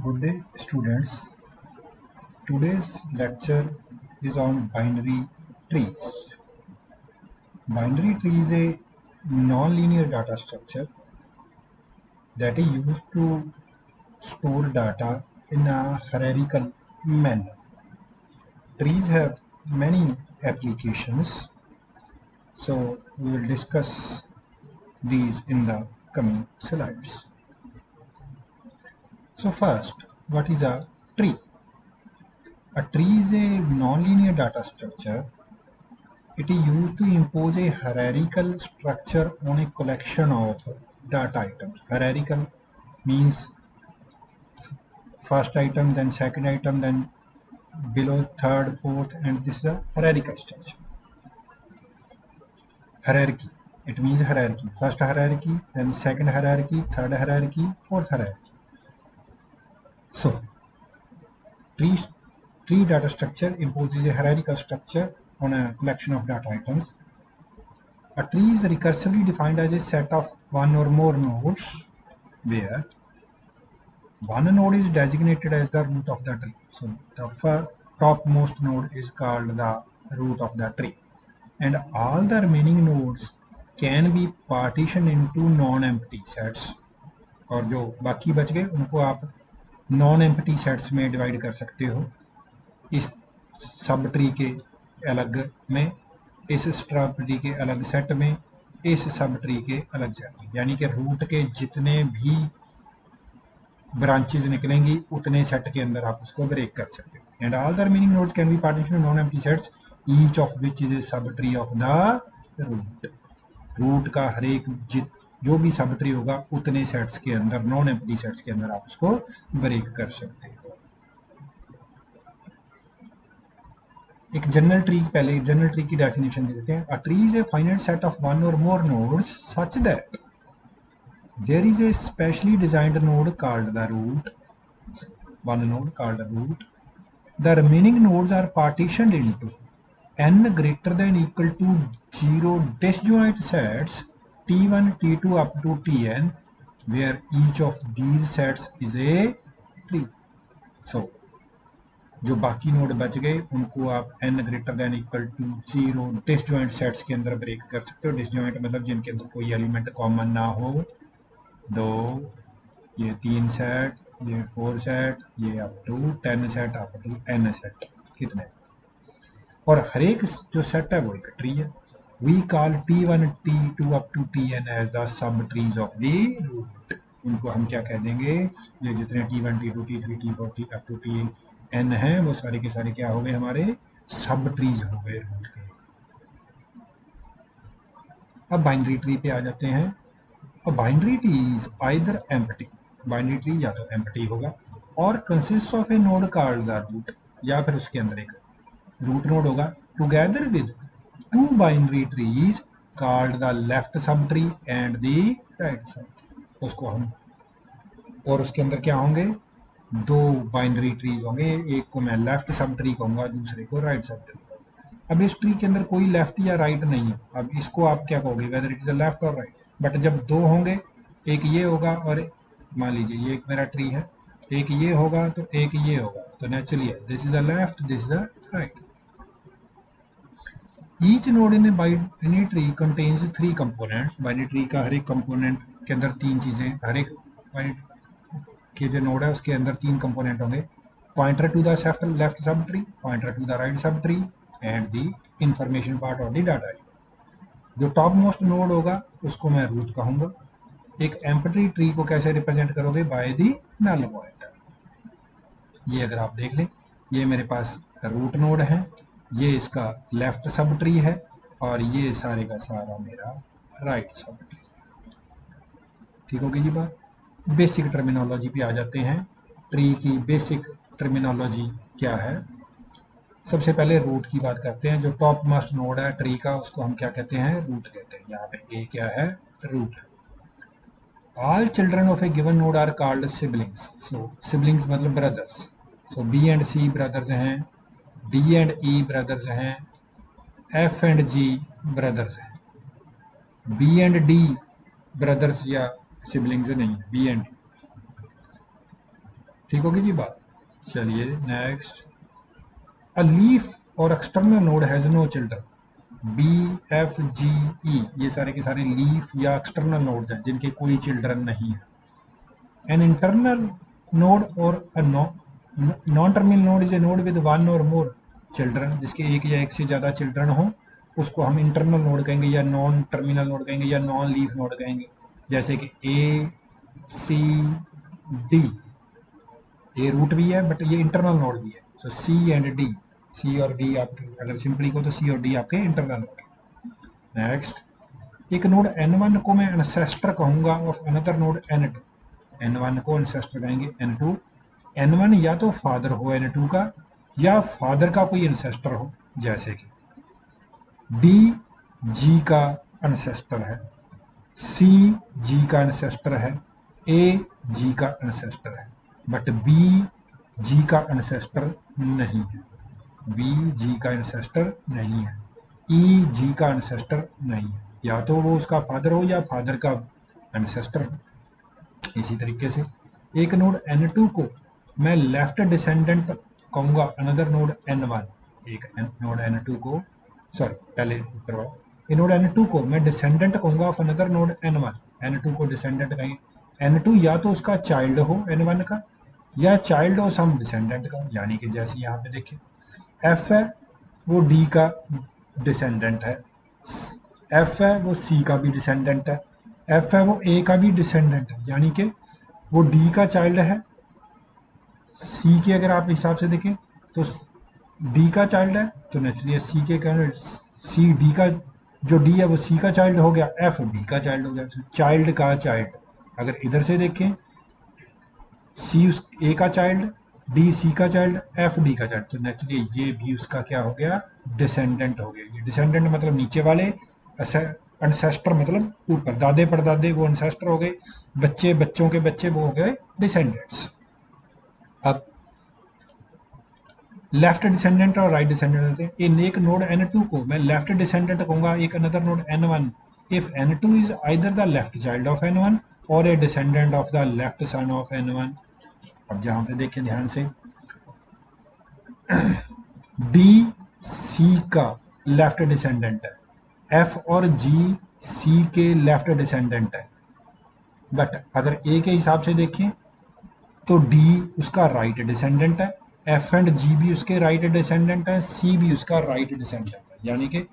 Good day, students. Today's lecture is on binary trees. Binary tree is a non-linear data structure that is used to store data in a hierarchical manner. Trees have many applications, so we will discuss these in the coming slides. So first, what is a tree? A tree is a non-linear data structure. It is used to impose a hierarchical structure on a collection of data items. Hierarchical means first item, then second item, then below third, fourth, and this is a hierarchical structure. Hierarchy. It means hierarchy. First hierarchy, then second hierarchy, third hierarchy, fourth hierarchy. So, tree data structure imposes a hierarchical structure on a collection of data items. A tree is recursively defined as a set of one or more nodes where one node is designated as the root of the tree. So the topmost node is called the root of the tree. And all the remaining nodes can be partitioned into non-empty sets. और जो बाकी बच गए उनको आप non empty sets में divide कर सकते हो, इस सब ट्री के अलग में, इस स्ट्रब ट्री के अलग सेट में, इस सब ट्री के अलग सेट में, यानी कि रूट के जितने भी ब्रांचेज निकलेंगी उतने सेट के अंदर आप उसको ब्रेक कर सकते हो. And all the remaining nodes can be partition in non empty sets each of which is a sub tree of the root. Root का हर एक जो भी सब ट्री होगा उतने सेट्स के अंदर, नॉन एम्प्टी सेट्स के अंदर आप उसको ब्रेक कर सकते हो. एक जनरल ट्री, पहले जनरल ट्री की डेफिनेशन दे देते हैं. A tree is a finite set of one or more nodes such that there is a specially designed node called the root, one node called the root. The remaining nodes are partitioned into n greater than equal to 0 disjoint sets t1, t2 up to tn, where each of these sets is a tree. So जो बाकी node बच गए उनको आप n greater than equal to 0 disjoint sets के अंदर break कर सकते हो. डिसजॉइंट मतलब जिनके अंदर कोई एलिमेंट कॉमन ना हो. 2, ये 3 सेट, ये 4 सेट, ये up to 10 set, up to n set कितने, और हर एक जो सेट है वो एक ट्री है. We call t1, t2 up to tn as the sub trees of the root. उनको हम क्या कह देंगे, ये जितने t1, t2, t3, t4 up to tn है वो सारे के सारे क्या हो गए, हमारे सब ट्रीज हो गए रूट के. अब बाइनरी ट्री पे आ जाते हैं. A binary tree is either empty, binary tree या तो empty होगा, और consists of a node called the root, या फिर उसके अंदर एक root node होगा, together with two binary trees called the left subtree and the right subtree. उसको हम, और उसके अंदर क्या होंगे, दो बाइनरी ट्रीज होंगे, एक को मैं लेफ्ट सब ट्री कहूँगा, दूसरे को राइट सब ट्री. अब इस ट्री के अंदर कोई लेफ्ट या राइट नहीं है. अब इसको आप क्या कहोगे, whether it is a left और राइट. बट जब दो होंगे, एक ये होगा और मान लीजिए ये एक मेरा ट्री है, एक ये होगा तो एक ये होगा, तो naturally this is a left, this is a right. Each node in a binary tree contains 3 components. Binary tree का हर एक कंपोनेंट के अंदर 3 चीजें, हर एक के जो नोड है उसके अंदर 3 कंपोनेंट होंगे. Pointer to the left sub tree, pointer to the right sub tree and the information part of the data. जो टॉप मोस्ट नोड होगा उसको मैं रूट कहूँगा. एक एम्प्टी ट्री को कैसे रिप्रेजेंट करोगे, बाय द नल पॉइंटर. ये अगर आप देख लें, ये मेरे पास रूट नोड है, ये इसका लेफ्ट सब ट्री है, और ये सारे का सारा मेरा राइट सब ट्री. ठीक होगी जी बात. बेसिक टर्मिनोलॉजी पे आ जाते हैं. ट्री की बेसिक टर्मिनोलॉजी क्या है. सबसे पहले रूट की बात करते हैं. जो टॉप मोस्ट नोड है ट्री का उसको हम क्या कहते हैं, रूट कहते हैं. यहाँ पे ए क्या है, root. All children of a given node are called siblings. So siblings मतलब brothers. So B and C brothers हैं, डी एंड ई ब्रदर्स हैं, एफ एंड जी ब्रदर्स हैं. बी एंड डी ब्रदर्स या सिबलिंग्स नहीं है, B and D. ठीक होगी जी बात। चलिए next, a leaf or external node has no children. B F G E ये सारे के सारे लीफ या एक्सटर्नल नोड्स हैं जिनके कोई चिल्ड्रन नहीं है। एन इंटरनल नोड और a non terminal node is a node with one or more children, जिसके एक या एक से ज़्यादा चिल्ड्रन हो उसको हम इंटरनल नोड कहेंगे या नॉन टर्मिनल नोड कहेंगे या नॉन लीफ नोड कहेंगे। जैसे कि ए सी डी, ए रूट भी है बट ये इंटरनल नोड भी है, तो सी एंड डी, सी और डी आपके अगर सिंपली को तो सी और डी आपके इंटरनल नोड। नेक्स्ट, एक नोड n1 को मैं एंसेस्टर कहूंगा of another node n2। n1 को एंसेस्टर कहेंगे n2। n1 या तो फादर हो n2 का या फादर का कोई एंसेस्टर हो, जैसे कि डी जी का एंसेस्टर है, सी जी का एंसेस्टर है, ए जी का एंसेस्टर है, बट बी जी का एंसेस्टर नहीं है, बी जी का एंसेस्टर नहीं है, ई जी का एंसेस्टर नहीं है, या तो वो उसका फादर हो या फादर का एंसेस्टर हो। इसी तरीके से एक नोड n2 को मैं लेफ्ट डिसेंडेंट कहूँगा अनदर नोड n1। एक नोड n2 को, सॉरी पहले ऊपर वाला, ये नोड n2 को मैं डिसेंडेंट कहूँगा of another node n1। n2 को डिसेंडेंट कहेंगे। n2 या तो उसका चाइल्ड हो n1 का या चाइल्ड हो सम डिसेंडेंट का, यानी कि जैसे यहाँ पे देखें f है वो d का डिसेंडेंट है, f है वो c का भी डिसेंडेंट है, f है वो a का भी डिसेंडेंट है, यानी कि वो d का चाइल्ड है, c के अगर आप हिसाब से देखें तो d का चाइल्ड है, तो नेचुरली c के कारण c d का, जो d है वो c का चाइल्ड हो गया, f d का चाइल्ड हो गया, चाइल्ड का चाइल्ड। अगर इधर से देखें c उस a का चाइल्ड, d c का चाइल्ड, f d का चाइल्ड, तो नेचुरली ये भी उसका क्या हो गया, डिसेंडेंट हो गया। ये डिसेंडेंट मतलब नीचे वाले, एंसेस्टर मतलब ऊपर, दादे परदादे वो एंसेस्टर हो गए, बच्चे बच्चों के बच्चे वो हो गए डिसेंडेंट्स। अब लेफ्ट डिसेंडेंट और राइट डिसेंडेंट होते हैं। इन एक नोड n2 को मैं लेफ्ट डिसेंडेंट कहूंगा एक another node n1 if n2 is either the left child of n1 or a descendant of the left son of n1। अब जहां पे देखें ध्यान से, डी सी का लेफ्ट डिसेंडेंट है, एफ और जी सी के लेफ्ट डिसेंडेंट है, बट अगर ए के हिसाब से देखें तो डी उसका राइट डिसेंडेंट है, एफ एंड जी भी उसके राइट डिसेंडेंट है, सी भी उसका राइट डिसेंडेंट है, यानी कि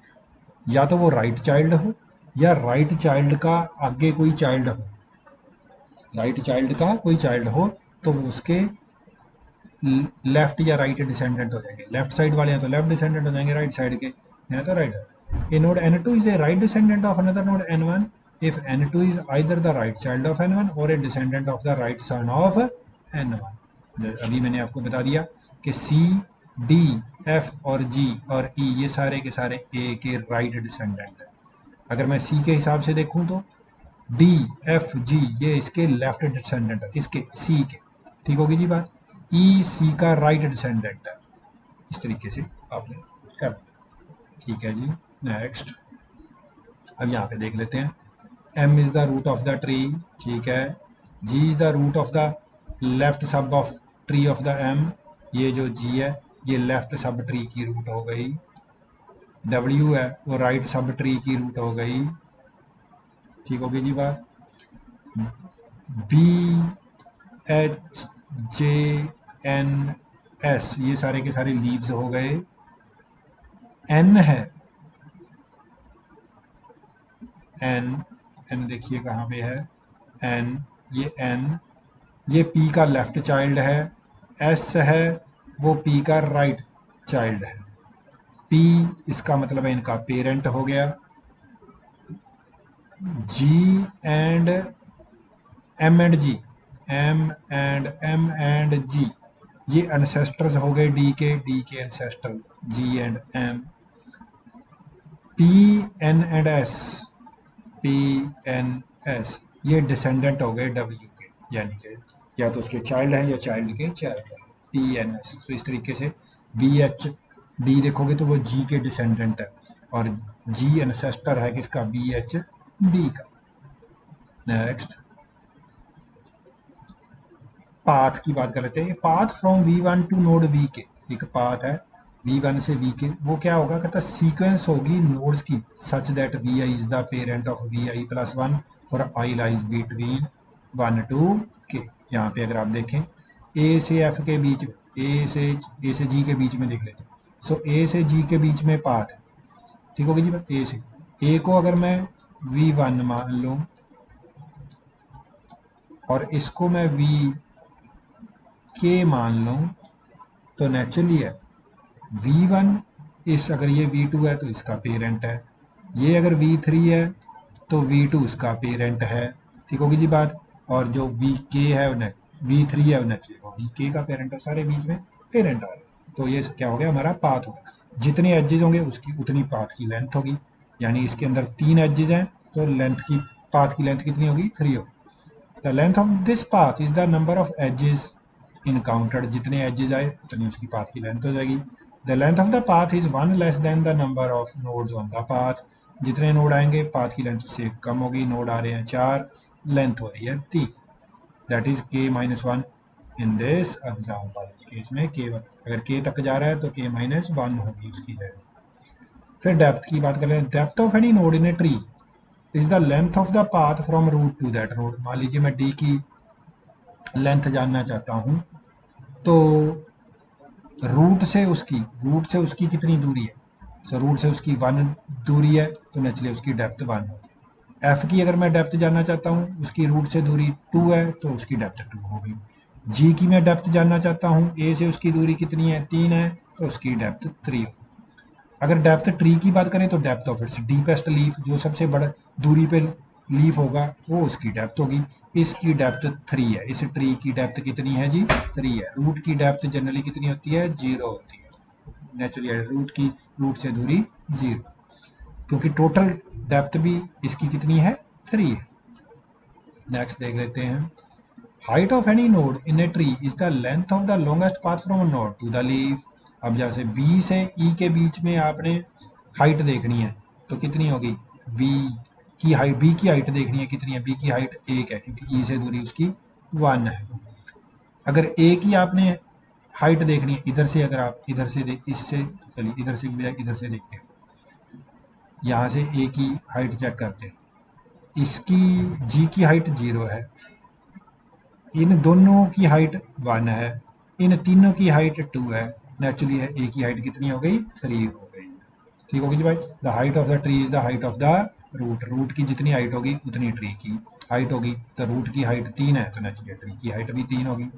या तो वो राइट चाइल्ड हो या राइट चाइल्ड का आगे कोई चाइल्ड हो, राइट चाइल्ड का कोई चाइल्ड हो तो वो उसके लेफ्ट या राइट डिसेंडेंट हो जाएंगे। लेफ्ट साइड वाले हैं तो लेफ्ट डिसेंडेंट हो जाएंगे, राइट साइड के हैं तो right. A node n2 is a right descendant of another node n1 if n2 is either the right child of n1 or a descendant of the right son of n1। अभी मैंने आपको बता दिया कि c d f और g और e ये सारे के सारे a के राइट डिसेंडेंट है। अगर मैं c के हिसाब से देखूं तो d f g ये इसके लेफ्ट डिसेंडेंट है, किसके, c के। ठीक होगी जी बात। ई सी का राइट डिसेंडेंट है। इस तरीके से आपने कर दिया। ठीक है जी। नेक्स्ट, अब यहाँ पे देख लेते हैं, m is the root of the tree, ठीक है, g is the root of the left sub of tree of the m, ये जो g है ये लेफ्ट सब ट्री की रूट हो गई, w है वो राइट सब ट्री की रूट हो गई। ठीक होगी जी बात। b h j n s ये सारे के सारे लीव्स हो गए। n है, n देखिए कहाँ पे है, n ये p का लेफ्ट चाइल्ड है, s है वो p का राइट चाइल्ड है, p इसका मतलब है इनका पेरेंट हो गया, g and m and g, m and g ये एंसेस्टर्स हो गए d के ancestor g and m, p n and s, p n s ये डिसेंडेंट हो गए w के, यानी कि या तो उसके चाइल्ड हैं या चाइल्ड के चाइल्ड हैं, p n s। तो इस तरीके से b h d देखोगे तो वो g के डिसेंडेंट है और g एंसेस्टर है किसका, b h d का। नेक्स्ट, पाथ की बात कर लेते हैं। Path from V1 to node V के, एक पाथ है V1 से V के, वो क्या होगा, कहता सीक्वेंस होगी नोड्स की such that Vi is the parent of Vi plus 1 for I lies between 1 to K। यहाँ पे अगर आप देखें A से F के बीच में, A से G के बीच में देख लेते हैं। सो A से G के बीच में पाथ है, ठीक होगी जी। A से A को अगर मैं V1 मान लूँ और इसको मैं VK मान लूँ, तो नेचुरली है V1 इस, अगर ये V2 है तो इसका पेरेंट है, ये अगर V3 है तो V2 इसका पेरेंट है, ठीक होगी जी बात। और जो VK है उन्हें V3 है उन्हें चाहिए VK का पेरेंट है, सारे बीच में पेरेंट आ रहे। तो ये क्या हो गया, हमारा पाथ होगा। जितने एजेस होंगे उसकी उतनी पाथ की लेंथ होगी, यानी इसके अंदर 3 एजेस हैं तो लेंथ की, पाथ की लेंथ कितनी होगी, 3 होगी। The length of this path is the number of edges encountered, जितने एजेस आए उतनी उसकी पाथ की लेंथ हो जाएगी। The length of the path is 1 less than the number of nodes on the path, जितने नोड आएंगे पाथ की लेंथ उससे कम होगी। नोड आ रहे हैं 4, लेंथ हो रही है 3, that is K minus 1 in this example. इस केस में K अगर K तक जा रहा है तो K माइनस 1 होगी उसकी लेंथ। फिर डेप्थ की बात करें, depth of any node in a tree is the length of the path from root to that node. मान लीजिए मैं D की लेंथ जानना चाहता हूँ, तो रूट से उसकी कितनी दूरी है, सो रूट से उसकी 1 दूरी है तो नेचुरली उसकी डेप्थ 1 होगी। एफ की अगर मैं डेप्थ जानना चाहता हूँ, उसकी रूट से दूरी 2 है तो उसकी डेप्थ 2 होगी। जी की मैं डेप्थ जानना चाहता हूँ, ए से उसकी दूरी कितनी है, 3 है तो उसकी डेप्थ 3 होगी। अगर डेप्थ ट्री की बात करें तो depth of its deepest leaf, जो सबसे बड़ा दूरी पे लीफ होगा वो उसकी डेप्थ होगी। इसकी डेप्थ 3 है, इस ट्री की डेप्थ कितनी है जी, 3 है। रूट की डेप्थ जनरली कितनी होती है, 0 होती है। नेचुरली रूट से दूरी 0, क्योंकि टोटल डेप्थ भी इसकी कितनी है, 3 है। नेक्स्ट देख लेते हैं, height of any node in a tree is the length of the longest path from node to the leaf. अब जैसे B से E के बीच में आपने हाइट देखनी है तो कितनी होगी, B की हाइट देखनी है कितनी है, B की हाइट 1 है क्योंकि E से दूरी उसकी 1 है। अगर A की आपने हाइट देखनी है, इधर से अगर आप इधर से इससे चलिए इधर से इधर से देखते हैं, यहाँ से A की हाइट चेक करते हैं, इसकी G की हाइट 0 है, इन दोनों की हाइट 1 है, इन तीनों की हाइट 2 है, नेचुरली है ए की हाइट कितनी हो गई, 3 हो गई। ठीक होगी जी भाई। The height of the tree is the height of the root की जितनी हाइट होगी उतनी ट्री की हाइट होगी। तो रूट की हाइट 3 है तो नेचुरली ट्री की हाइट भी 3 होगी।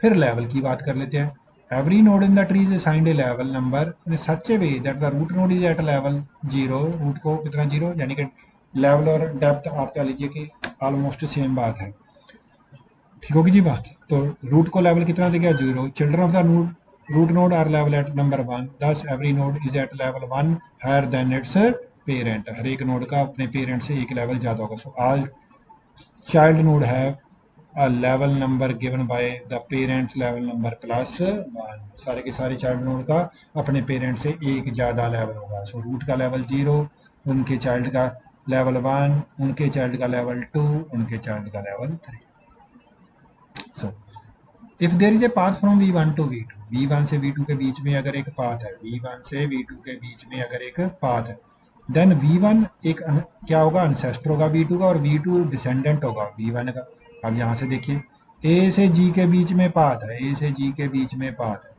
फिर लेवल की बात कर लेते हैं। Every node in the tree is assigned a level number in such a way that the root node is at level 0। Root को कितना 0, यानी कि लेवल और डेप्थ आप कह लीजिए कि ऑलमोस्ट सेम बात है, ठीक होगी जी बात। तो रूट को लेवल कितना दे गया, 0। Children of the root node are level at number 1, thus every node is at level 1 higher than its parent. हर एक नोड का अपने पेरेंट से एक लेवल ज़्यादा होगा। So all child node have a level number given by the parents level number plus 1। सारे के सारे चाइल्ड नोड का अपने पेरेंट से एक ज़्यादा लेवल होगा। सो रूट का लेवल 0, उनके चाइल्ड का लेवल 1, उनके चाइल्ड का लेवल 2, उनके चाइल्ड का level 3। So if there is a path from V1 to V2, V1 से V2 के बीच में अगर एक पाथ है, V1 से V2 के बीच में अगर एक पाथ है, देन V1 एक क्या होगा, अनसेस्टर होगा V2 का, और V2 डिसेंडेंट होगा V1 का। अब यहाँ से देखिए A से G के बीच में पाथ है, A से G के बीच में पाथ है,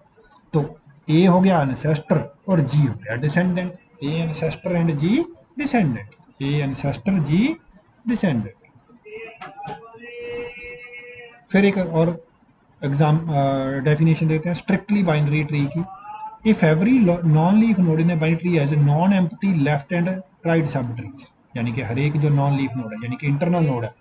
तो A हो गया अनसेस्टर और G हो गया descendant. A ancestor and G descendant, A ancestor G descendant. फिर एक और एग्जाम डेफिनेशन देते हैं स्ट्रिक्टली बाइनरी ट्री की। If every non leaf node in a binary tree has non empty left and right sub trees, यानी कि हर एक जो नॉन लीफ नोड है यानी कि इंटरनल नोड है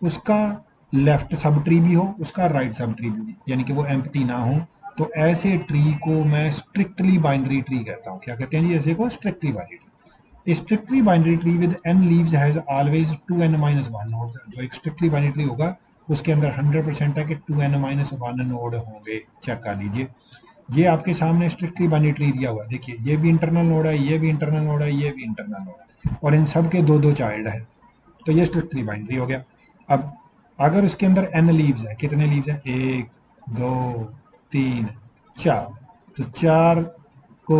उसका लेफ्ट सब ट्री भी हो, उसका राइट सब ट्री भी हो, यानी कि वो एम्प्टी ना हो, तो ऐसे ट्री को मैं स्ट्रिक्टली बाइनरी ट्री कहता हूँ। क्या कहते हैं जी ऐसे को, strictly binary tree. Strictly binary tree with n leaves has always 2n-1 node. जो एक स्ट्रिक्टली बाइनरी ट्री होगा उसके अंदर 100% है कि 2n-1 नोड होंगे। चेक कर लीजिए, ये आपके सामने स्ट्रिक्टली बाइनरी ट्री दिया हुआ है, देखिए ये भी इंटरनल नोड है, ये भी इंटरनल नोड है, ये भी इंटरनल नोड है, और इन सब के 2-2 चाइल्ड है, तो ये स्ट्रिक्टली बाइनरी हो गया। अब अगर उसके अंदर n लीव्स हैं, कितने लीव्स हैं, 1 2 3 4, तो 4 को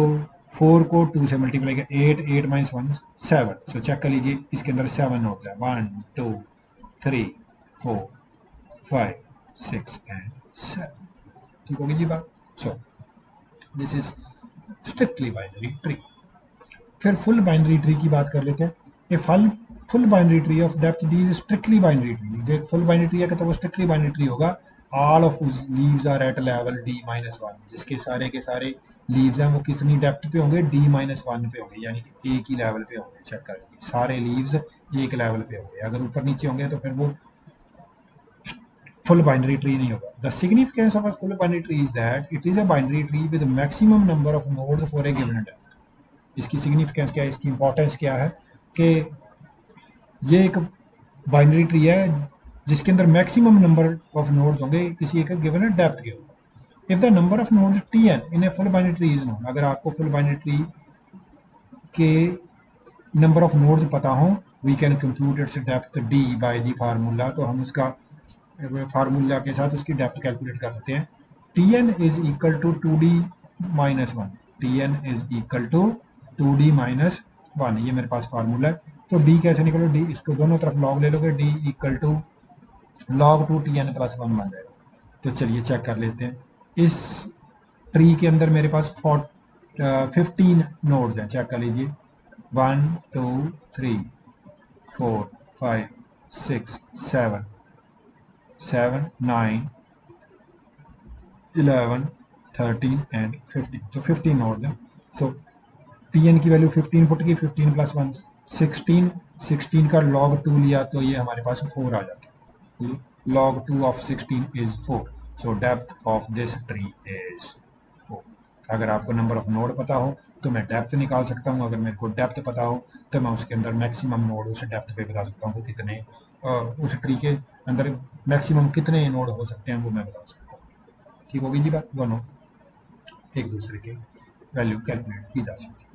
4 को 2 से मल्टीप्लाई किया, 8 8 माइनस 1 7। सो चेक कर लीजिए इसके अंदर 7 नोड्स हैं, 1 2 3 4 5 6 एंड 7। ठीक होगी जी बात। So this is strictly binary tree. फिर फुल बाइनरी ट्री की बात कर लेते हैं। A full binary tree of depth D is strictly binary tree. जो एक फुल बाइनरी ट्री है तो वो स्ट्रिक्टली बाइनरी ट्री होगा। All of leaves are at level D minus one, जिसके सारे के सारे लीव्स हैं वो कितनी डेप्थ पे होंगे, डी माइनस वन पे होंगे, यानी कि एक ही लेवल पे होंगे। चेक कर लीजिए सारे लीव्स एक लेवल पे होंगे। अगर ऊपर नीचे होंगे तो फिर वो full binary tree नहीं होगा। The significance of a full binary tree is that it is a binary tree with a maximum number of nodes for a given depth। इसकी सिग्निफिकेंस क्या है, इसकी इंपॉर्टेंस क्या है कि ये एक बाइनरी ट्री है जिसके अंदर मैक्सिमम नंबर ऑफ नोड्स होंगे किसी एक गिवन डेप्थ के ऊपर। If the number of nodes Tn in a full binary tree is known, अगर आपको फुल बाइनरी ट्री के नंबर ऑफ नोड्स पता हो, we can compute its depth d by the formula. तो हम उसका फार्मूला के साथ उसकी डेप्थ कैलकुलेट कर सकते हैं। Tn is equal to 2d minus one, Tn is equal to 2d minus one, ये मेरे पास फार्मूला है। तो d कैसे निकलो, d इसको दोनों तरफ लॉग ले लोगे, d equal to log 2 Tn plus one बन जाएगा। तो चलिए चेक कर लेते हैं। इस ट्री के अंदर मेरे पास 15 नोड्स हैं, चेक कर लीजिए, 1 2 3 4 5 6 7 7 9 11 13 एंड 15, तो 15 नोड हैं। सो Tn की वैल्यू 15 पुट की, 15 प्लस वन 16, 16 का log 2 लिया तो ये हमारे पास 4 आ जाता है। log 2 of 16 is 4। So depth of this tree is 4। अगर आपको नंबर ऑफ नोड पता हो तो मैं डेप्थ निकाल सकता हूँ। अगर मेरे को डेप्थ पता हो तो मैं उसके अंदर मैक्सिमम नोड उस डेप्थ पे बता सकता हूँ कि कितने उस ट्री के अंदर मैक्सिमम कितने नोड हो सकते हैं, वो मैं बता सकता हूँ। ठीक होगी जी बात, दोनों एक दूसरे के वैल्यू कैलकुलेट की जा सकती है।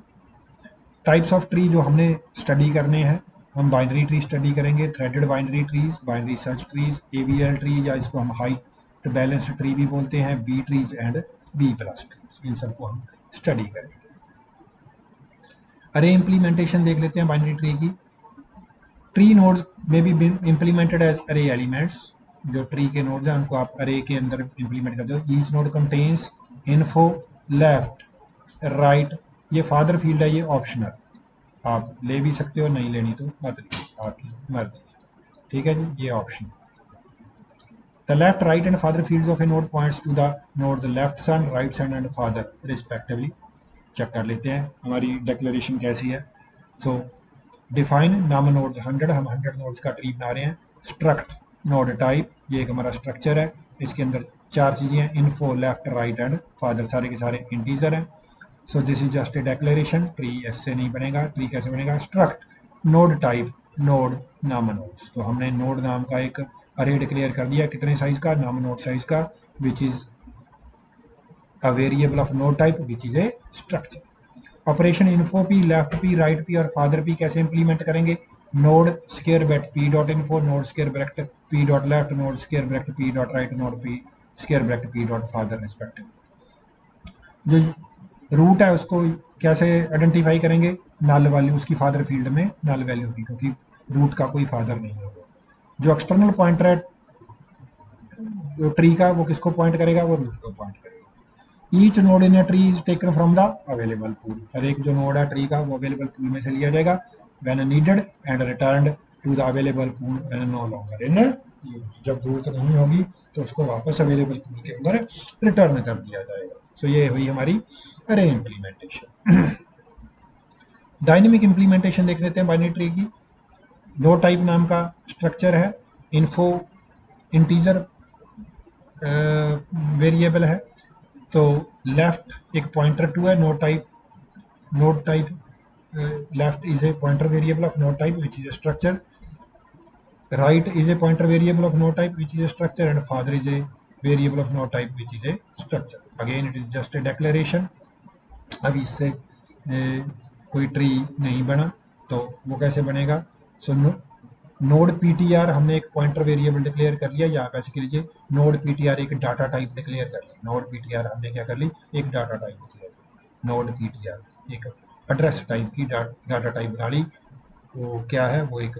टाइप्स ऑफ ट्री जो हमने स्टडी करने हैं, हम बाइनरी ट्री स्टडी करेंगे, threaded binary trees, binary search trees, AVL tree या इसको हम हाइट बैलेंस ट्री भी बोलते हैं, B trees and B plus trees, इन सबको हम स्टडी करेंगे। अरे इम्प्लीमेंटेशन देख लेते हैं बाइनरी ट्री की। ट्री नोड्स में be implemented as array elements. जो ट्री के नोड्स हैं उनको आप अरे के अंदर इम्प्लीमेंट करते हो। Each node contains info left right, ये फादर फील्ड है, ये ऑप्शनल, आप ले भी सकते हो, नहीं लेनी तो मत लीजिए, आपकी मर्जी। ठीक है जी, ये option. The left right and father fields of a node points to the node the left son right son and father respectively. Check कर लेते हैं हमारी डिक्लेरेशन कैसी है। सो डिफाइन नम नोड्स 100, हम 100 नोड्स का ट्री बना रहे हैं। स्ट्रक्ट नोड टाइप, ये एक हमारा स्ट्रक्चर है, इसके अंदर 4 चीज़ें हैं, info left right and father, सारे के सारे इंटीजर हैं। सो this is just a declaration. Tree ऐसे नहीं बनेगा। ट्री कैसे बनेगा, स्ट्रक्ट नोड टाइप नोड नाम नोड्स, तो हमने नोड नाम का एक अरे डिक्लेयर कर दिया, कितने साइज का, नाम नोड साइज का, which is a variable of node type which is A structure. Operation info P, left P, right P और फादर पी कैसे इंप्लीमेंट करेंगे, node square bracket P dot info, node square bracket P dot left, node square bracket P dot right, node P square bracket P dot father respective. जो root है उसको कैसे identify करेंगे, null value उसकी father field में null value की, क्योंकि root का कोई फादर नहीं होगा। जो एक्सटर्नल पॉइंटर है जो ट्री का, वो किसको पॉइंट करेगा, वो रूट को पॉइंट करेगा। Each node in a tree is taken from the available pool, हर एक जो नोड है ट्री का वो अवेलेबल पूल में से लिया जाएगा। When needed and returned to the available pool when no longer in use, जब जरूरत नहीं होगी तो उसको वापस अवेलेबल पूल के अंदर रिटर्न कर दिया जाएगा। सो ये हुई हमारी अरे इम्प्लीमेंटेशन। डायनेमिक इम्प्लीमेंटेशन देख लेते हैं बाइनरी ट्री की। नोड टाइप नाम का स्ट्रक्चर है, इन्फो इंटीजर वेरिएबल है, तो लेफ्ट एक पॉइंटर टू है, node type left is a pointer variable of node type which is A structure, right is a pointer variable of node type which is A structure and father is a variable of node type which is A structure. Again it is just a declaration. अभी इससे कोई tree नहीं बना तो वो कैसे बनेगा। सो node PTR हमने एक पॉइंटर वेरिएबल डिक्लेयर कर लिया, यहाँ पे ऐसे कह लीजिए नोड पीटीआर एक डाटा टाइप डिक्लेयर कर ली। नोड पीटीआर हमने क्या कर ली, एक डाटा टाइप डिक्लेयर कर, नोड पीटीआर एक एड्रेस टाइप की डाटा टाइप बना ली। वो क्या है, वो एक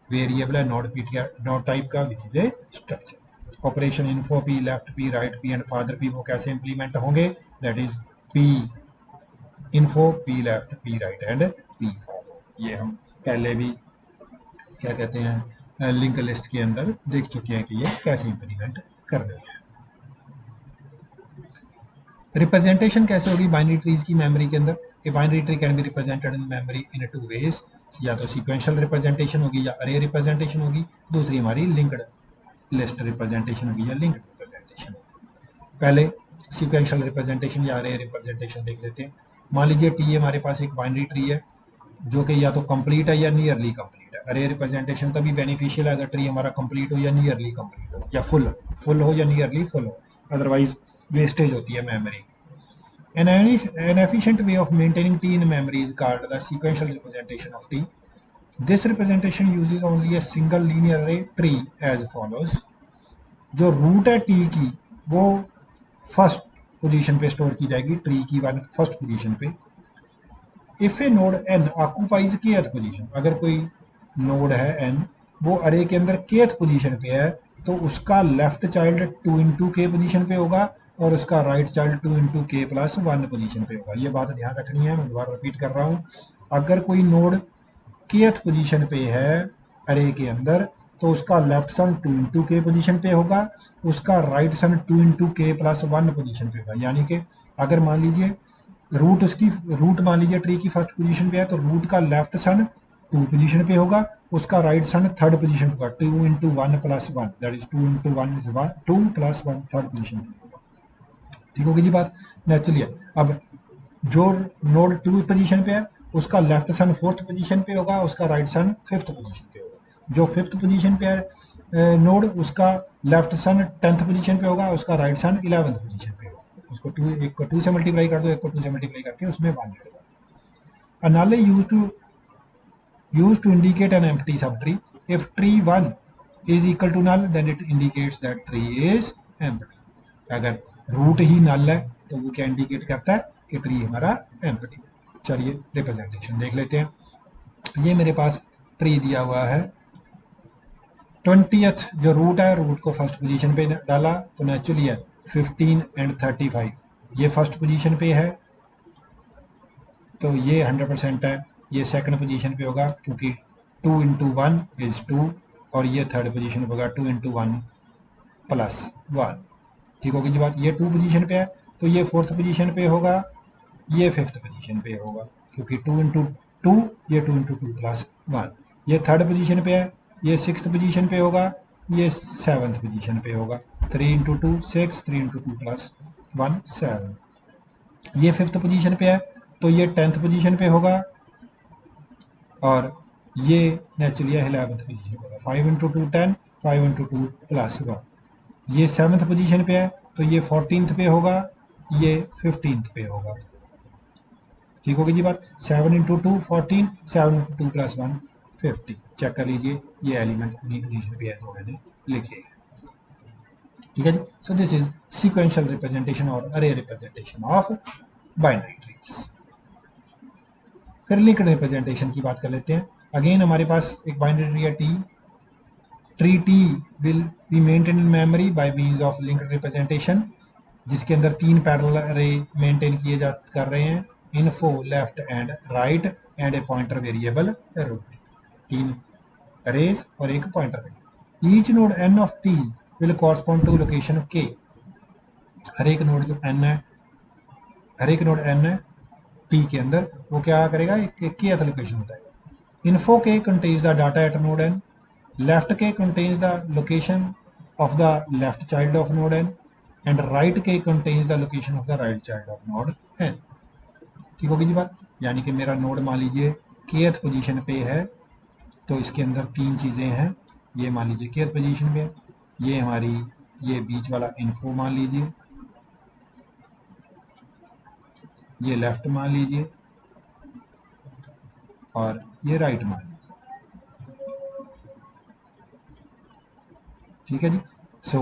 वेरिएबल है नोड पीटीआर नोड टाइप का, विच is A structure. Operation info P, left P, right P and father P वो कैसे इंप्लीमेंट होंगे, that is P info, P left, P right and P father. ये हम पहले भी क्या कहते हैं लिंक लिस्ट के अंदर देख चुके हैं कि ये कैसे इंप्लीमेंट करने हैं। रिप्रेजेंटेशन कैसे होगी बाइनरी ट्रीज की मेमोरी के अंदर, a binary tree can be represented in memory in two ways, या तो सीक्वेंशियल रिप्रेजेंटेशन होगी या अरे रिप्रेजेंटेशन होगी, दूसरी हमारी लिंक्ड लिस्ट रिप्रेजेंटेशन होगी या लिंक्ड रिप्रेजेंटेशन होगी। पहले सीक्वेंशियल रिप्रेजेंटेशन या अरे रिप्रेजेंटेशन देख लेते हैं। मान लीजिए टी हमारे पास एक बाइनरी ट्री है जो कि या तो कंप्लीट है या नियरली कंप्लीट है। अरे रिप्रेजेंटेशन तभी बेनिफिशियल है अगर ट्री हमारा कंप्लीट हो या नियरली कंप्लीट हो या फुल हो या नियरली फुल हो, अदरवाइज वेस्टेज होती है memory. An efficient way of maintaining T in memory is called the sequential representation of T. This representation uses only a single linear array tree as follows. जो root है T की वो first position पे store की जाएगी, tree की one first position पे। If a node N occupies kth position, अगर कोई नोड है एन वो अरे के अंदर केथ पोजीशन पे है तो उसका लेफ्ट चाइल्ड 2 इंटू के पोजिशन पे होगा और उसका राइट चाइल्ड 2 इंटू के प्लस 1 पोजिशन पे होगा। ये बात ध्यान रखनी है, मैं दोबारा रिपीट कर रहा हूँ। अगर कोई नोड केथ पोजीशन पे है अरे के अंदर तो उसका लेफ्ट सन 2 इंटू के पोजिशन पे होगा, उसका राइट सन 2 इंटू के प्लस 1 पोजिशन पे होगा। यानी कि अगर मान लीजिए रूट मान लीजिए ट्री की फर्स्ट पोजीशन पे है तो रूट का लेफ्ट सन 2 पोजीशन पे होगा, उसका राइट सन थर्ड पोजीशन पे होगा, 2 into 1 plus 1, that is 2 into 1 is 2 plus 1 third position पे होगा। ठीक होगी जी बात, नेचुरली है। अब जो नोड 2 पोजीशन पे है उसका लेफ्ट सन फोर्थ पोजीशन पे होगा, उसका राइट सन फिफ्थ पोजीशन पे होगा। जो फिफ्थ पोजीशन पे है नोड उसका लेफ्ट सन 10th पोजीशन पे होगा, उसका राइट सन 11th पोजीशन पे होगा। उसको एक को 2 से मल्टीप्लाई कर दो, एक को 2 से मल्टीप्लाई करके उसमें 1 लगेगा। A null used to indicate an empty subtree. If tree 1 is equal to null, then it indicates that tree is empty. अगर रूट ही नल है तो वो क्या इंडिकेट करता है कि ट्री हमारा एम्प्टी है। चलिए रिप्रेजेंटेशन देख लेते हैं। ये मेरे पास ट्री दिया हुआ है, 20th जो रूट है, रूट को फर्स्ट पोजीशन पे डाला तो नेचुरली है 15 एंड 35, ये फर्स्ट पोजीशन पे है तो ये 100% है। ये सेकंड पोजीशन पे होगा क्योंकि 2 इंटू 1 इज 2 और ये थर्ड पोजीशन पे होगा 2 इंटू 1 प्लस 1। ठीक होगी जी बात। ये 2 पोजीशन पे है तो ये फोर्थ पोजीशन पे होगा, ये फिफ्थ पोजीशन पे होगा क्योंकि 2 इंटू 2, ये 2 इंटू 2 प्लस 1। ये थर्ड पोजीशन पे है, ये सिक्स्थ पोजीशन पे होगा, ये सेवन्थ पोजीशन पे होगा, 3 इंटू 2 6, 3 इंटू 2 प्लस 1 7। ये फिफ्थ पोजीशन पे है तो ये 10th पोजीशन पे होगा और ये नेचुरली 11th पोजीशन पे होगा, 5 इंटू 2 10, 5 इंटू 2 प्लस 1। ये 7th पोजीशन पे है तो ये 14th पे होगा, ये 15th पे होगा। ठीक होगी जी बात। 7 इंटू 2 14, 7 इंटू 2 प्लस 1 50। चेक कर लीजिए ये एलिमेंट अपनी पोजीशन पे है जो मैंने लिखे हैं। ठीक है जी। So this is sequential representation or array representation of binary trees. फिर लिंक्ड रिप्रेजेंटेशन की बात कर लेते हैं। अगेन हमारे पास एक बाइनरी ट्री है T, tree T will be maintain in memory by means of linked representation, जिसके अंदर 3 पैरेलल अरे मेंटेन किए जा कर रहे हैं, info, left and right and a pointer variable root. 3 arrays और एक pointer variable. Each node N of T will correspond to location K. हर एक नोड जो एन है, हर एक नोड एन है टी के अंदर वो क्या करेगा, एक की लोकेशन बताएगा। Info K contains the data at node N, left K contains the location of the left child of node N and right K contains the location of the right child of node N. ठीक होगी जी बात। यानी कि मेरा node मान लीजिए kth position पे है तो इसके अंदर 3 चीज़ें हैं। ये मान लीजिए केथ पोजीशन पे है, ये हमारी ये बीच वाला इन्फो मान लीजिए, ये लेफ्ट मान लीजिए और ये राइट मान लीजिए। ठीक है जी। सो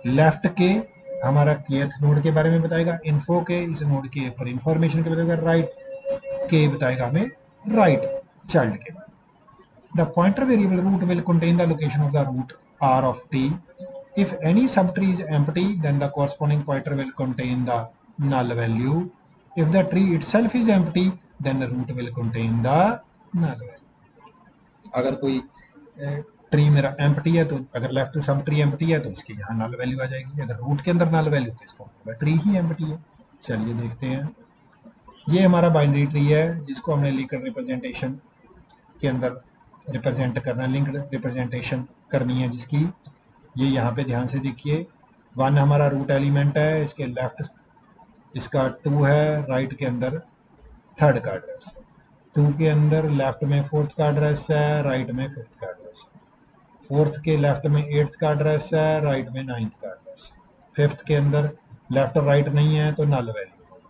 लेफ्ट के हमारा kth नोड के बारे में बताएगा, इन्फो के इस नोड के ऊपर इंफॉर्मेशन के बताएगा, राइट के बताएगा हमें राइट चाइल्ड के। The pointer variable root will contain the location of the root r of t. If any subtree is empty, then the corresponding pointer will contain the null value. If the tree itself is empty, then the root will contain the null value. अगर कोई tree मेरा empty है तो अगर left sub tree empty है तो इसकी यहाँ नल वैल्यू आ जाएगी, अगर रूट के अंदर नल वैल्यू तो इसका मतलब ट्री ही एम्प्टी है। चलिए देखते हैं, ये हमारा बाइनरी ट्री है जिसको हमने लिंक्ड रिप्रेजेंटेशन के अंदर रिप्रेजेंट करना है, लिंक्ड रिप्रेजेंटेशन करनी है जिसकी। ये यहाँ पे ध्यान से देखिए, 1 हमारा रूट एलिमेंट है, इसके लेफ्ट इसका 2 है, राइट के अंदर 3rd का एड्रेस, 2 के अंदर लेफ्ट में 4th का एड्रेस है, राइट में 5th का एड्रेस है, 4th के लेफ्ट में 8th का एड्रेस है, राइट में 9th का एड्रेस है, 5th के अंदर लेफ्ट और राइट नहीं है तो नल वैल्यू,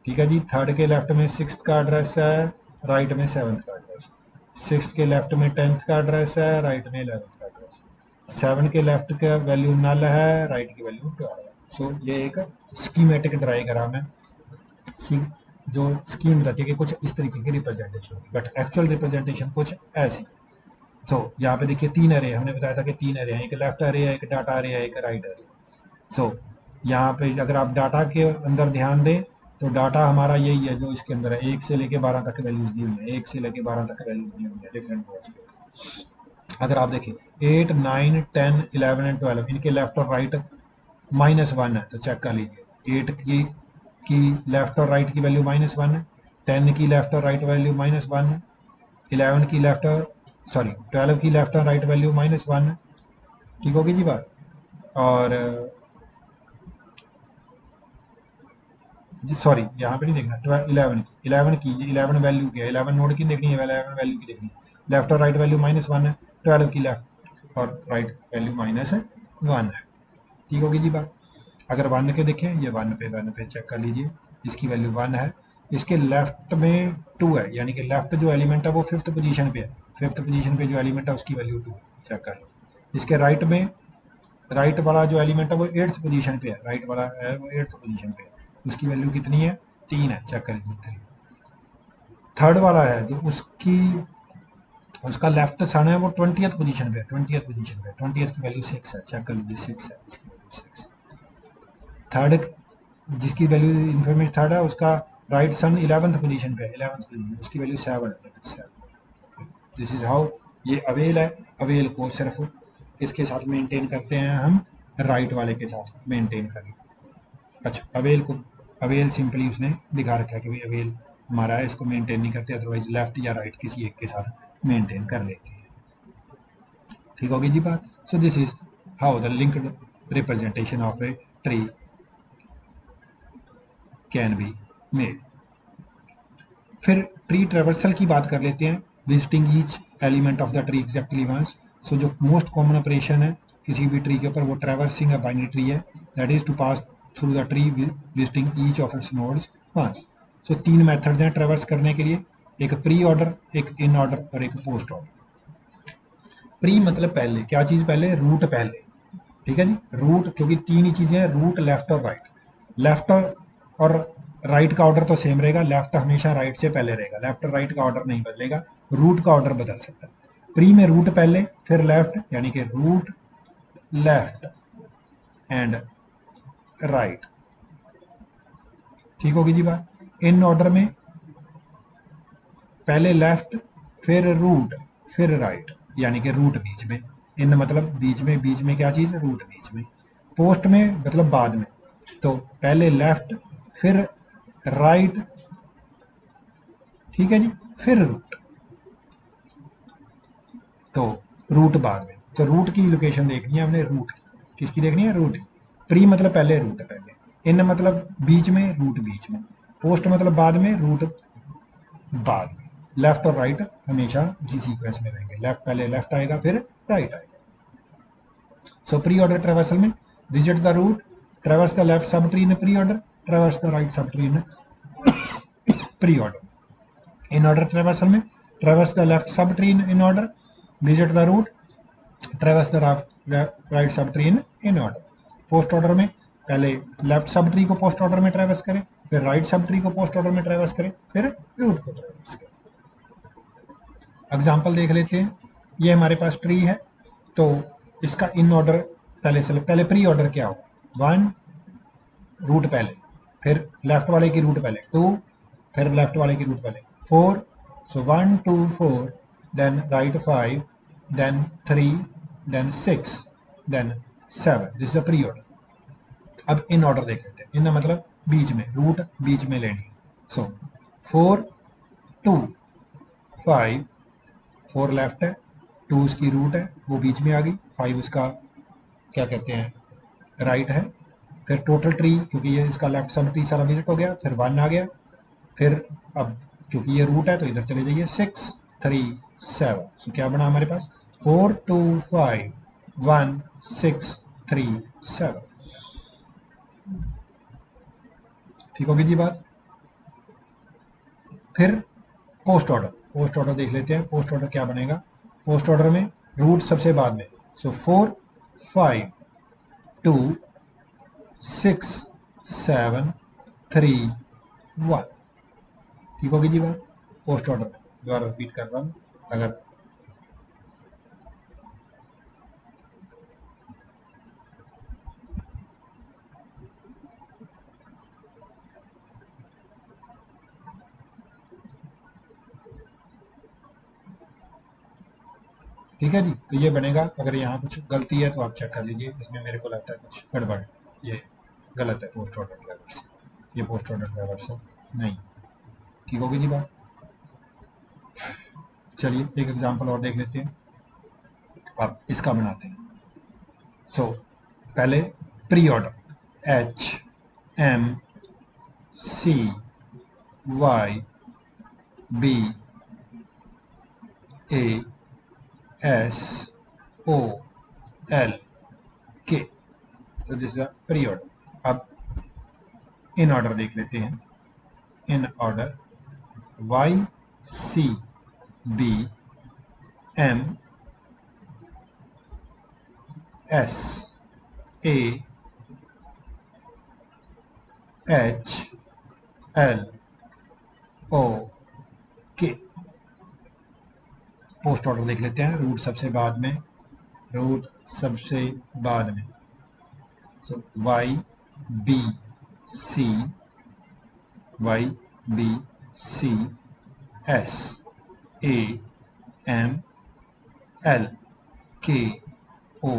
ठीक है जी। 3rd के लेफ्ट में 6th का एड्रेस है, राइट में 7th का एड्रेस, 6th के लेफ्ट में 10th का एड्रेस है, राइट में 11th का एड्रेस, 7 के लेफ्ट का वैल्यू नल है, राइट की वैल्यू 12 है। सो ये एक स्कीमेटिक डायग्राम है जो स्कीम बताती है कि कुछ इस तरीके की रिप्रेजेंटेशन होगी, बट एक्चुअल रिप्रेजेंटेशन कुछ ऐसी। सो यहाँ पे देखिए 3 एरे, हमने बताया था कि 3 एरे हैं, एक लेफ्ट एरे है, एक डाटा एरे है, एक राइट एरे। सो यहाँ पे अगर आप डाटा के अंदर ध्यान दें तो डाटा हमारा यही है जो इसके अंदर है, 1 से लेके 12 तक वैल्यूज दी हुई है, 1 से लेके 12 तक वैल्यूज दी हुई है डिफरेंट नोड्स के। अगर आप देखें 8, 9, 10, 11 एंड 12 इनके लेफ्ट और राइट -1 है, तो चेक कर लीजिए 8 की लेफ्ट और राइट की वैल्यू -1 है, 10 की लेफ्ट और राइट वैल्यू -1 है, 11 की लेफ्ट और 12 की लेफ्ट और राइट वैल्यू -1 है, ठीक होगी जी बात। और सॉरी यहाँ पे नहीं देखना, 11 की 11 वैल्यू क्या है, 11 नोड की देखनी है, 11 वैल्यू की देखनी है, लेफ्ट और राइट वैल्यू -1 है, 12 की लेफ्ट और राइट वैल्यू -1 है, ठीक होगी जी बात। अगर 1 के देखें, ये 1 पे चेक कर लीजिए, इसकी वैल्यू 1 है, इसके लेफ्ट में 2 है, यानी कि लेफ्ट जो एलिमेंट है वो 5th पोजीशन पे है, 5th पोजीशन पे जो एलिमेंट है उसकी वैल्यू 2 है, चेक कर लीजिए। इसके राइट में राइट वाला जो एलिमेंट है वो 8th पोजीशन पे है, राइट वाला है वो 8th पोजीशन पे है, उसकी वैल्यू कितनी है, 3 है, चेक कर लीजिए। 3rd वाला है जो उसका लेफ्ट सन है वो 20th पोजीशन पे है, 20th पोजीशन पे, 20th की वैल्यू 6 है, चेक कर लीजिए 6 है, इसकी वैल्यू 6 है। 3rd जिसकी वैल्यू इन्फॉर्मेशन 3rd है उसका राइट सन 11th पोजीशन पे है, 11th पोजीशन, उसकी वैल्यू 7 है। दिस इज हाउ ये अवेल है, अवेल को सिर्फ किसके साथ मेंटेन करते हैं हम, राइट वाले के साथ मेंटेन करें। अच्छा, अवेल सिंपली उसने दिखा रखा है कि भाई अवेल हमारा है, इसको मेंटेन नहीं करते, अदरवाइज लेफ्ट या राइट किसी एक के साथ मेंटेन कर लेते हैं, ठीक होगी जी बात। So this is how the linked representation of a tree can be made. फिर ट्री ट्रेवर्सल की बात कर लेते हैं, visiting each element of the tree exactly once. So जो मोस्ट कॉमन ऑपरेशन है किसी भी ट्री के ऊपर वो ट्रेवर्सिंग अ बाइनरी ट्री है, that is to pass through the tree visiting each of its nodes once. So 3 methods हैं traverse करने के लिए, एक प्री ऑर्डर, एक इन ऑर्डर और एक पोस्ट ऑर्डर। प्री मतलब पहले, क्या चीज़ पहले, रूट पहले, ठीक है जी, रूट, क्योंकि 3 ही चीज़ें हैं, रूट, लेफ्ट और राइट। लेफ्ट और राइट का ऑर्डर तो सेम रहेगा, लेफ्ट हमेशा राइट से पहले रहेगा, लेफ्ट और राइट का ऑर्डर नहीं बदलेगा, रूट का ऑर्डर बदल सकता है। प्री में रूट पहले फिर लेफ्ट, यानी कि रूट, लेफ्ट एंड राइट, ठीक होगी जी बात। इन ऑर्डर में पहले लेफ्ट फिर रूट फिर राइट, यानी कि रूट बीच में, इन मतलब बीच में क्या चीज़, रूट बीच में। पोस्ट में मतलब बाद में, तो पहले लेफ्ट फिर राइट, ठीक है जी, फिर रूट, तो रूट बाद में। तो रूट की लोकेशन देखनी है हमने, रूट की किसकी देखनी है, रूट की। प्री मतलब पहले, रूट पहले, इन मतलब बीच में, रूट बीच में, पोस्ट मतलब बाद में, रूट बाद में। लेफ्ट और राइट हमेशा जी सीक्वेंस में रहेंगे, लेफ्ट पहले लेफ्ट आएगा फिर राइट आएगा। सो प्री ऑर्डर ट्रेवर्सल में visit the root, traverse the left sub tree in pre order, traverse the right sub tree in pre order. In order traversal में traverse the left sub tree in order, visit the root, traverse the right sub tree in order. Post order में पहले left sub tree को post order में ट्रेवर्स करें, फिर right sub tree को post order में ट्रेवर्स करें, फिर रूट को ट्रेवर्स करें। एग्जाम्पल देख लेते हैं। ये हमारे पास ट्री है, तो इसका इन ऑर्डर पहले प्री ऑर्डर क्या होगा, 1 रूट पहले, फिर लेफ्ट वाले की रूट पहले 2, फिर लेफ्ट वाले की रूट पहले 4, so 1 2 4, then right 5, then 3, then 6, then 7। This is a preorder. अब इन ऑर्डर देख लेते हैं। इन मतलब बीच में, रूट बीच में लेनी है। सो 4 2 5, 4 लेफ्ट है, 2 उसकी रूट है, वो बीच में आ गई, 5 उसका क्या कहते हैं राइट है। फिर टोटल ट्री, क्योंकि ये इसका लेफ्ट सब ट्री सारा विजिट हो गया, फिर 1 आ गया। फिर अब क्योंकि ये रूट है तो इधर चले जाइए, 6 3 7। सो क्या बना हमारे पास, 4 2 5 1 6 3 7। ठीक होगी जी बात। फिर पोस्ट ऑर्डर देख लेते हैं। पोस्ट ऑर्डर क्या बनेगा, पोस्ट ऑर्डर में रूट सबसे बाद में, सो 4 5 2 6 7 3 1। ठीक होगी जी बात। पोस्ट ऑर्डर में दोबारा रिपीट कर रहा हूँ, अगर ठीक है जी। तो ये बनेगा। अगर यहाँ कुछ गलती है तो आप चेक कर लीजिए, इसमें मेरे को लगता है कुछ गड़बड़ है, ये गलत है पोस्ट ऑर्डर ड्राइवर्स, ये पोस्ट ऑर्डर ड्राइवर्स है नहीं। ठीक होगी जी बात। चलिए एक एग्जांपल और देख लेते हैं। अब इसका बनाते हैं। सो पहले preorder H M C Y B A S O L के, तो दिस इज प्री ऑर्डर। अब इन ऑर्डर देख लेते हैं। In order Y C B M S A H L O K. Post order देख लेते हैं। Root सबसे बाद में, रूट सबसे बाद में, so Y B C, Y B C S A M L K O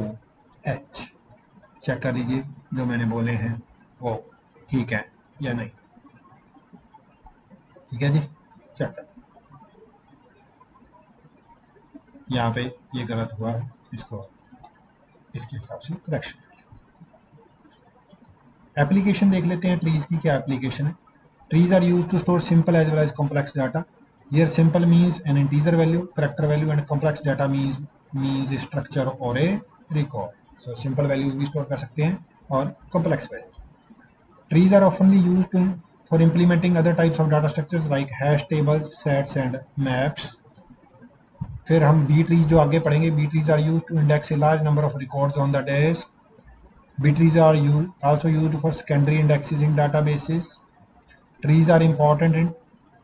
H. Check कर लीजिए जो मैंने बोले हैं वो ठीक है या नहीं। ठीक है जी, चेक कर। यहाँ पे ये गलत हुआ है, इसको इसके हिसाब से करेक्शन कर। एप्लीकेशन देख लेते हैं ट्रीज की, क्या एप्लीकेशन है। Trees are use to store simple as well as complex data. Here simple means an integer value, character value, and complex data means structure और a record. So simple values भी store कर सकते हैं और complex values. Trees are oftenly used for implementing other types of data structures like hash tables, sets and maps. फिर हम B trees जो आगे पढ़ेंगे, B trees are use to index a large number of records on the desk. B trees are also used for secondary indexes in databases. Trees are important in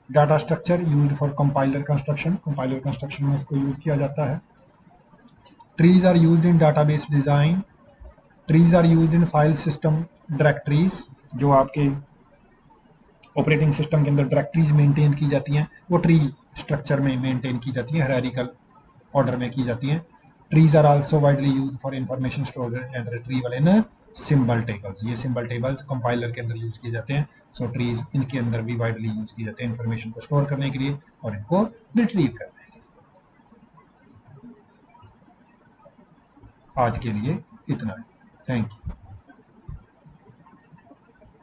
data structure used for compiler construction. Compiler construction में इसको use किया जाता है। Trees are used in database design. Trees are used in file system directories, जो आपके operating system के अंदर directories maintain की जाती हैं, वो ट्री स्ट्रक्चर में मेंटेन की जाती हैं, हायरार्किकल ऑर्डर में की जाती हैं। Trees are also widely used for information storage and retrieval in symbol tables. ये सिंबल टेबल्स कंपाइलर के अंदर यूज किए जाते हैं। सो ट्रीज इनके अंदर भी वाइडली यूज किए जाते हैं इंफॉर्मेशन को स्टोर करने के लिए और इनको रिट्रीव करने के लिए। आज के लिए इतना है। Thank you.